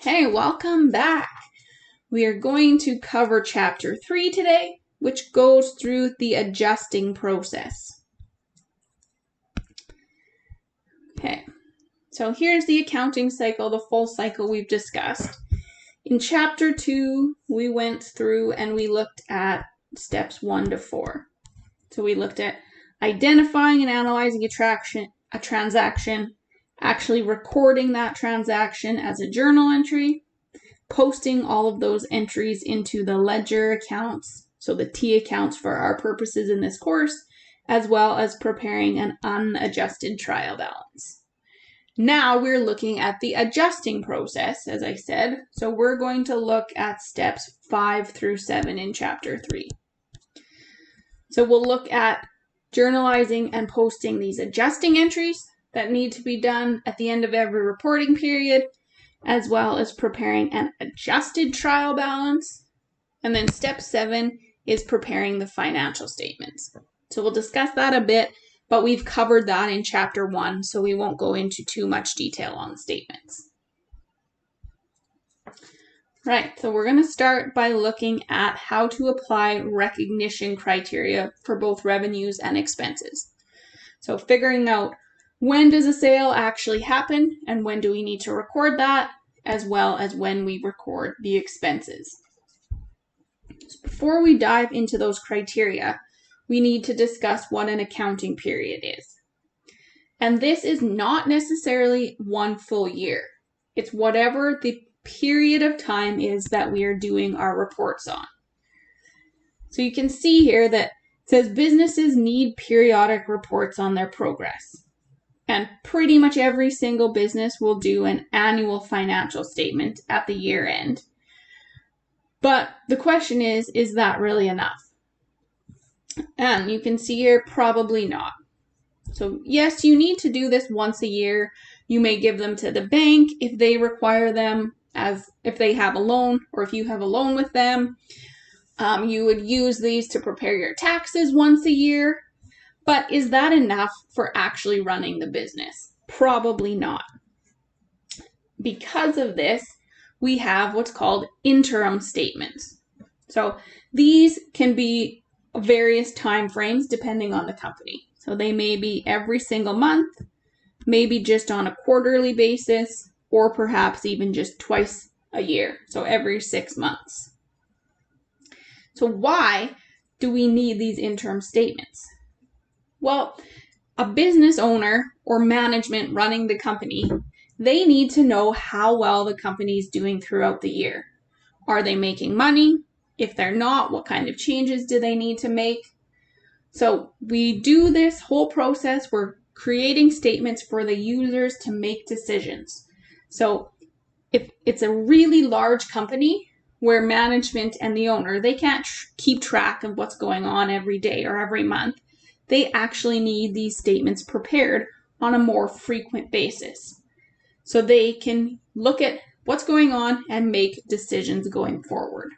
Hey, welcome back. We are going to cover Chapter 3 today, which goes through the adjusting process. Okay, so here's the accounting cycle, the full cycle we've discussed. In Chapter 2, we went through and we looked at steps 1 to 4. So we looked at identifying and analyzing a transaction, actually recording that transaction as a journal entry, posting all of those entries into the ledger accounts, so the T accounts for our purposes in this course, as well as preparing an unadjusted trial balance. Now we're looking at the adjusting process, as I said, so we're going to look at steps 5 through 7 in Chapter 3. So we'll look at journalizing and posting these adjusting entries that need to be done at the end of every reporting period, as well as preparing an adjusted trial balance. And then step 7 is preparing the financial statements. So we'll discuss that a bit, but we've covered that in Chapter 1, so we won't go into too much detail on the statements. Right, so we're going to start by looking at how to apply recognition criteria for both revenues and expenses. So figuring out when does a sale actually happen and when do we need to record that, as well as when we record the expenses. So before we dive into those criteria, we need to discuss what an accounting period is. And this is not necessarily one full year. It's whatever the period of time is that we are doing our reports on. So you can see here that it says businesses need periodic reports on their progress. And pretty much every single business will do an annual financial statement at the year end. But the question is that really enough? And you can see here, probably not. So yes, you need to do this once a year. You may give them to the bank if they require them, as if they have a loan or if you have a loan with them. You would use these to prepare your taxes once a year. But is that enough for actually running the business? Probably not. Because of this, we have what's called interim statements. So these can be various time frames depending on the company. So they may be every single month, maybe just on a quarterly basis, or perhaps even just twice a year, so every 6 months. So why do we need these interim statements? Well, a business owner or management running the company, they need to know how well the company is doing throughout the year. Are they making money? If they're not, what kind of changes do they need to make? So we do this whole process. We're creating statements for the users to make decisions. So if it's a really large company where management and the owner, they can't keep track of what's going on every day or every month, they actually need these statements prepared on a more frequent basis. So they can look at what's going on and make decisions going forward.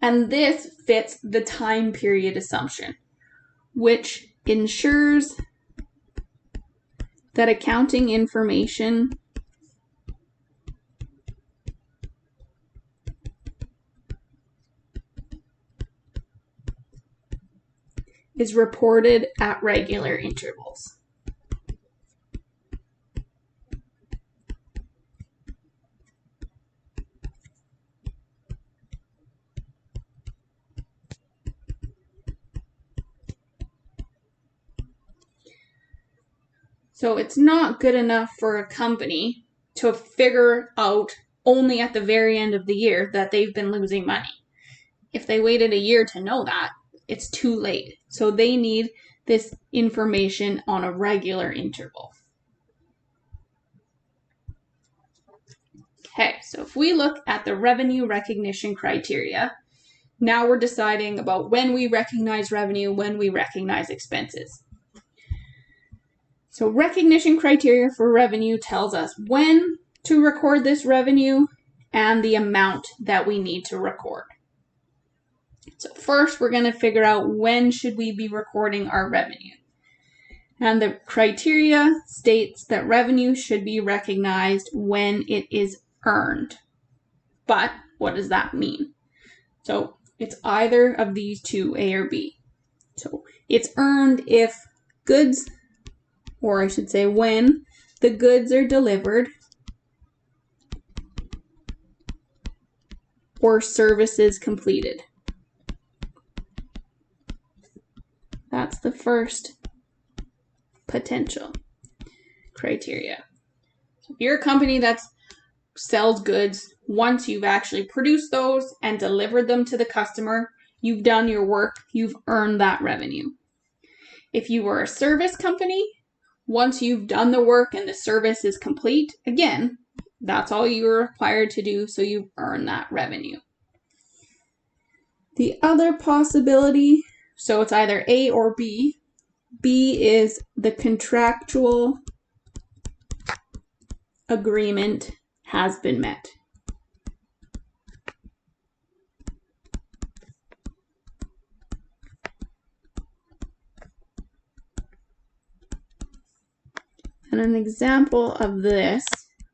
And this fits the time period assumption, which ensures that accounting information is reported at regular intervals. So it's not good enough for a company to figure out only at the very end of the year that they've been losing money. If they waited a year to know that, it's too late. So they need this information on a regular interval. Okay, so if we look at the revenue recognition criteria, now we're deciding about when we recognize revenue, when we recognize expenses. So recognition criteria for revenue tells us when to record this revenue and the amount that we need to record. So first, we're going to figure out when should we be recording our revenue. And the criteria states that revenue should be recognized when it is earned. But what does that mean? So it's either of these two, A or B. So it's earned if goods, or I should say when the goods are delivered or services completed. That's the first potential criteria. So if you're a company that sells goods, once you've actually produced those and delivered them to the customer, you've done your work, you've earned that revenue. If you were a service company, once you've done the work and the service is complete, again, that's all you're required to do, so you've earned that revenue. The other possibility, so it's either A or B. B is the contractual agreement has been met. And an example of this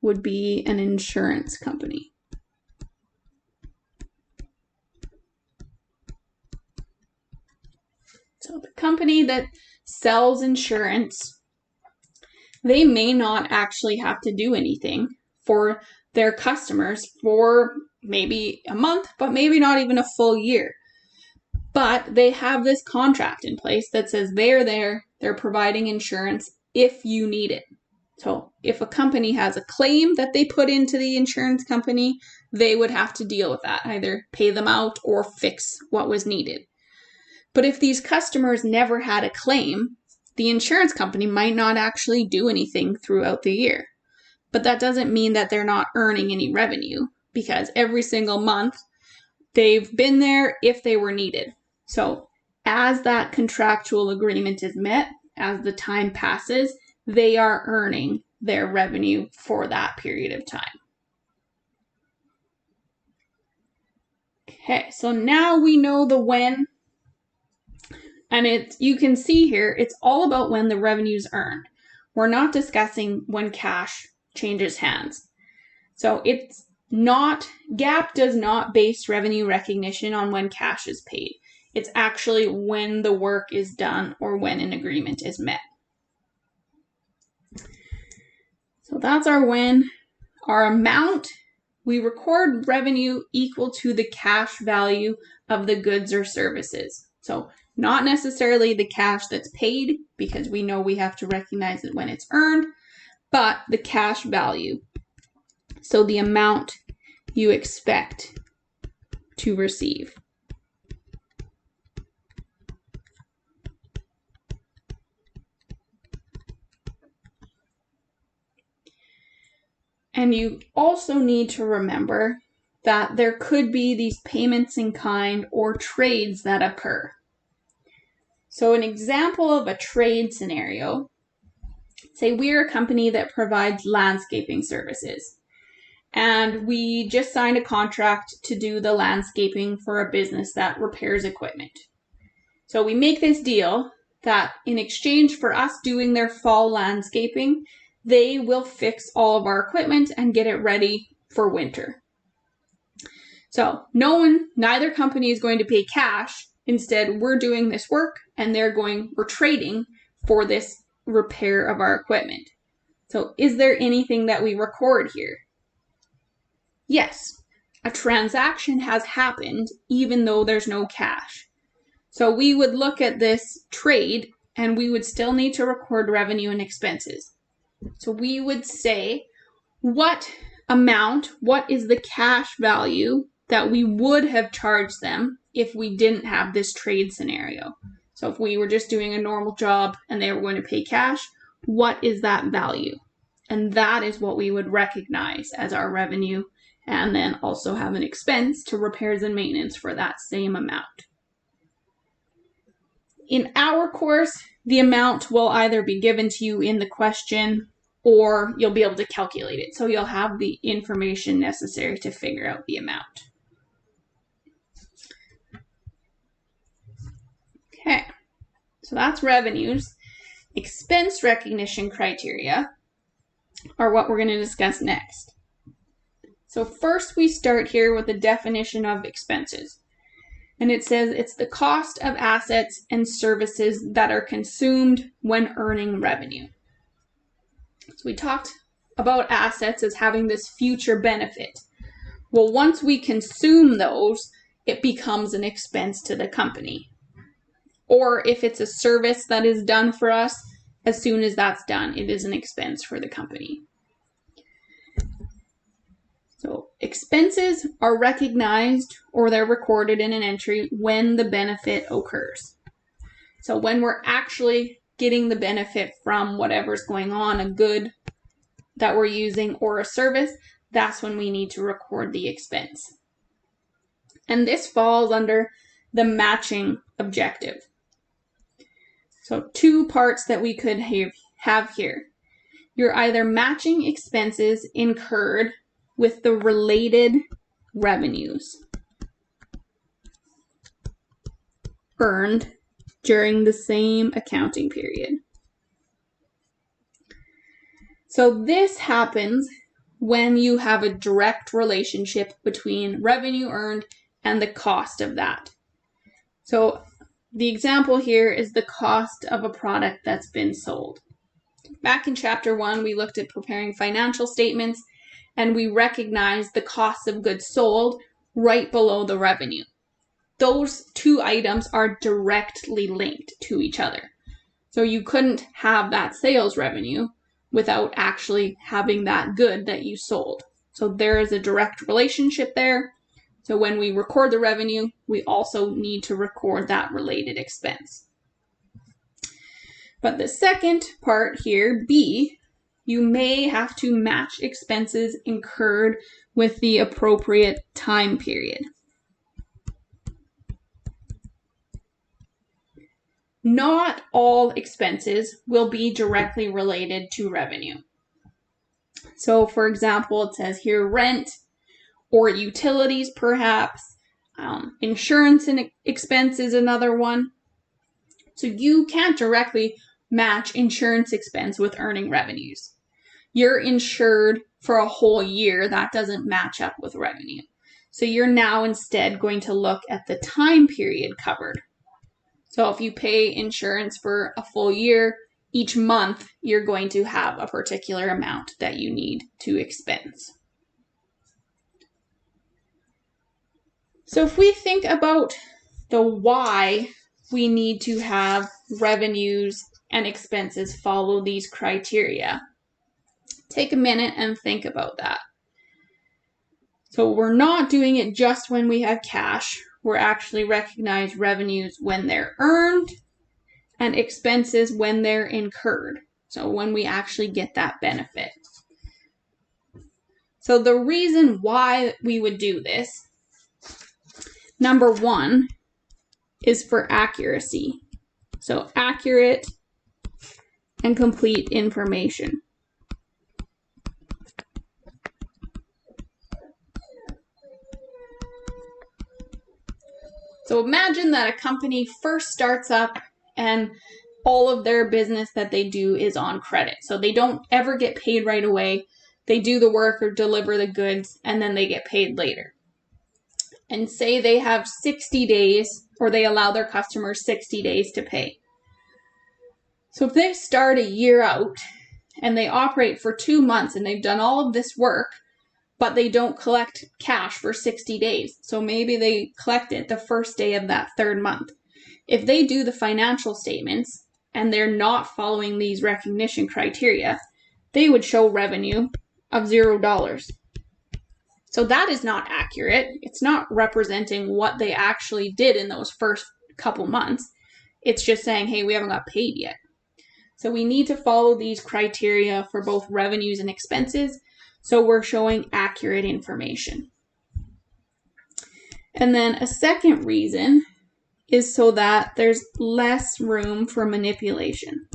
would be an insurance company. So the company that sells insurance, they may not actually have to do anything for their customers for maybe a month, but maybe not even a full year. But they have this contract in place that says they're there, they're providing insurance if you need it. So if a company has a claim that they put into the insurance company, they would have to deal with that, either pay them out or fix what was needed. But if these customers never had a claim, the insurance company might not actually do anything throughout the year. But that doesn't mean that they're not earning any revenue, because every single month they've been there if they were needed. So as that contractual agreement is met, as the time passes, they are earning their revenue for that period of time. Okay, so now we know the when, and you can see here, it's all about when the revenue is earned. We're not discussing when cash changes hands. So it's not, GAAP does not base revenue recognition on when cash is paid. It's actually when the work is done or when an agreement is met. So that's our when. Our amount, we record revenue equal to the cash value of the goods or services. So not necessarily the cash that's paid, because we know we have to recognize it when it's earned, but the cash value. So the amount you expect to receive. And you also need to remember that there could be these payments in kind or trades that occur. So an example of a trade scenario, say we're a company that provides landscaping services, and we just signed a contract to do the landscaping for a business that repairs equipment. So we make this deal that in exchange for us doing their fall landscaping, they will fix all of our equipment and get it ready for winter. So neither company is going to pay cash. Instead, we're doing this work and we're trading for this repair of our equipment. So is there anything that we record here? Yes, a transaction has happened even though there's no cash. So we would look at this trade and we would still need to record revenue and expenses. So we would say what is the cash value that we would have charged them if we didn't have this trade scenario. So if we were just doing a normal job and they were going to pay cash, what is that value? And that is what we would recognize as our revenue, and then also have an expense to repairs and maintenance for that same amount. In our course, the amount will either be given to you in the question or you'll be able to calculate it. So you'll have the information necessary to figure out the amount. Okay, so that's revenues. Expense recognition criteria are what we're going to discuss next. So first we start here with the definition of expenses. And it says it's the cost of assets and services that are consumed when earning revenue. So we talked about assets as having this future benefit. Well, once we consume those, it becomes an expense to the company. Or if it's a service that is done for us, as soon as that's done, it is an expense for the company. So expenses are recognized or they're recorded in an entry when the benefit occurs. So when we're actually getting the benefit from whatever's going on, a good that we're using or a service, that's when we need to record the expense. And this falls under the matching objective. So two parts that we could have here. You're either matching expenses incurred with the related revenues earned during the same accounting period. So this happens when you have a direct relationship between revenue earned and the cost of that. So the example here is the cost of a product that's been sold. Back in chapter 1, we looked at preparing financial statements and we recognized the cost of goods sold right below the revenue. Those two items are directly linked to each other. So you couldn't have that sales revenue without actually having that good that you sold. So there is a direct relationship there. So when we record the revenue, we also need to record that related expense. But the second part here, B, you may have to match expenses incurred with the appropriate time period. Not all expenses will be directly related to revenue. So for example, it says here rent or utilities perhaps, insurance and expense is another one. So you can't directly match insurance expense with earning revenues. You're insured for a whole year, that doesn't match up with revenue. So you're now instead going to look at the time period covered. So if you pay insurance for a full year, each month you're going to have a particular amount that you need to expense. So if we think about the why we need to have revenues and expenses follow these criteria, take a minute and think about that. So we're not doing it just when we have cash. We're actually recognize revenues when they're earned and expenses when they're incurred. So when we actually get that benefit. So the reason why we would do this, number one, is for accuracy. So accurate and complete information. So imagine that a company first starts up and all of their business that they do is on credit. So they don't ever get paid right away. They do the work or deliver the goods and then they get paid later. And say they have 60 days or they allow their customers 60 days to pay. So if they start a year out and they operate for 2 months and they've done all of this work, but they don't collect cash for 60 days. So maybe they collect it the first day of that third month. If they do the financial statements and they're not following these recognition criteria, they would show revenue of $0. So that is not accurate. It's not representing what they actually did in those first couple months. It's just saying, hey, we haven't got paid yet. So we need to follow these criteria for both revenues and expenses. So we're showing accurate information. And then a second reason is so that there's less room for manipulation.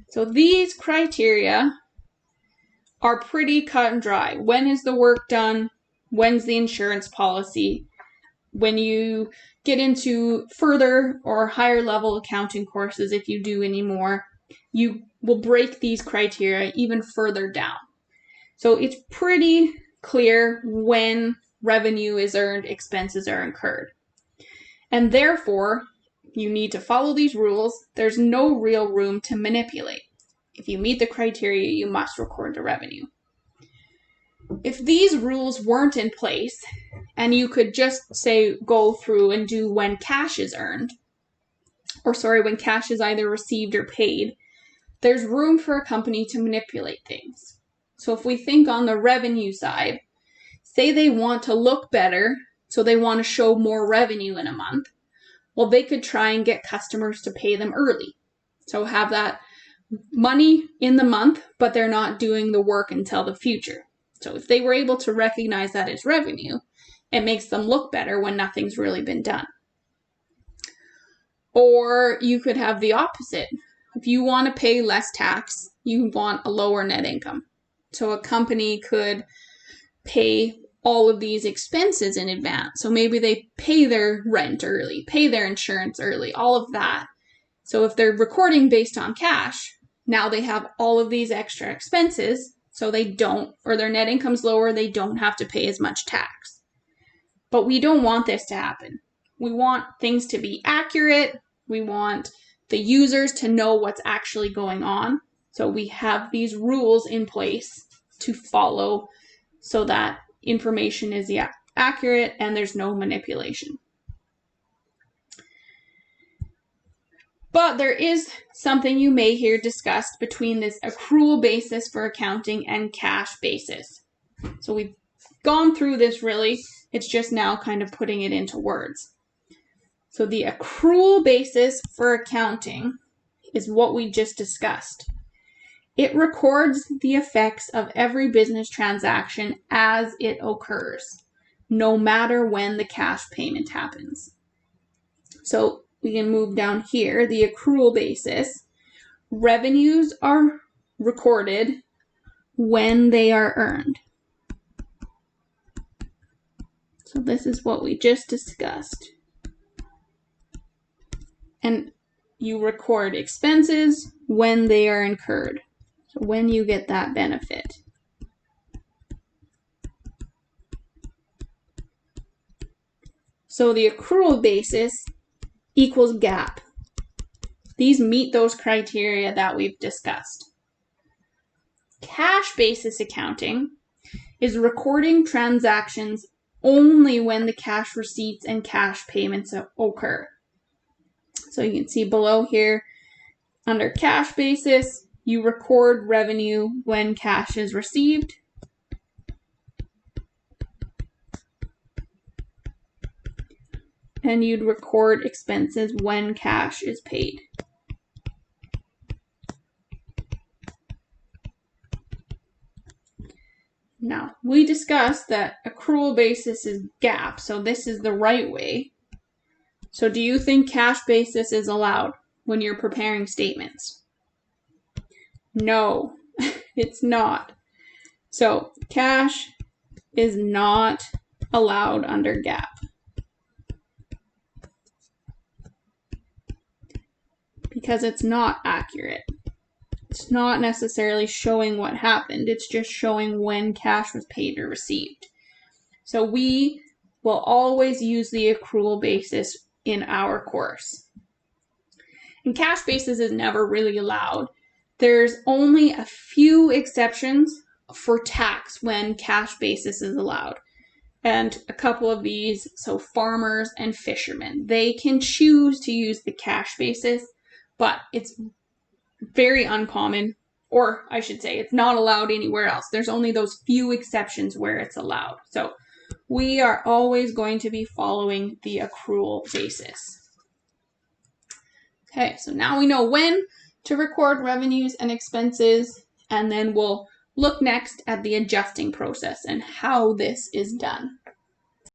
So these criteria are pretty cut and dry. When is the work done? When's the insurance policy? When you get into further or higher level accounting courses, if you do any more, you will break these criteria even further down. So it's pretty clear when revenue is earned, expenses are incurred. And therefore, you need to follow these rules. There's no real room to manipulate. If you meet the criteria, you must record the revenue. If these rules weren't in place, and you could just say go through and do when cash is earned, when cash is either received or paid, there's room for a company to manipulate things. So if we think on the revenue side, say they want to look better, so they want to show more revenue in a month, well, they could try and get customers to pay them early. So have that money in the month, but they're not doing the work until the future. So if they were able to recognize that as revenue, it makes them look better when nothing's really been done. Or you could have the opposite. If you want to pay less tax, you want a lower net income. So a company could pay all of these expenses in advance. So maybe they pay their rent early, pay their insurance early, all of that. So if they're recording based on cash, now they have all of these extra expenses, so they don't, or their net income's lower, they don't have to pay as much tax. But we don't want this to happen. We want things to be accurate. We want the users to know what's actually going on. So we have these rules in place to follow so that information is accurate and there's no manipulation. But there is something you may hear discussed between this accrual basis for accounting and cash basis. So we've gone through this really. It's just now kind of putting it into words. So the accrual basis for accounting is what we just discussed. It records the effects of every business transaction as it occurs, no matter when the cash payment happens. So we can move down here, the accrual basis. Revenues are recorded when they are earned. So this is what we just discussed. And you record expenses when they are incurred. So when you get that benefit. So the accrual basis equals GAAP. These meet those criteria that we've discussed. Cash basis accounting is recording transactions only when the cash receipts and cash payments occur. So you can see below here, under cash basis, you record revenue when cash is received. And you'd record expenses when cash is paid. Now, we discussed that accrual basis is GAAP, so this is the right way. So do you think cash basis is allowed when you're preparing statements? No, it's not. So cash is not allowed under GAAP. Because it's not accurate. It's not necessarily showing what happened. It's just showing when cash was paid or received. So we will always use the accrual basis in our course. And cash basis is never really allowed. There's only a few exceptions for tax when cash basis is allowed. And a couple of these, so farmers and fishermen, they can choose to use the cash basis, but it's very uncommon, or I should say it's not allowed anywhere else. There's only those few exceptions where it's allowed. So we are always going to be following the accrual basis. Okay, so now we know when to record revenues and expenses, and then we'll look next at the adjusting process and how this is done.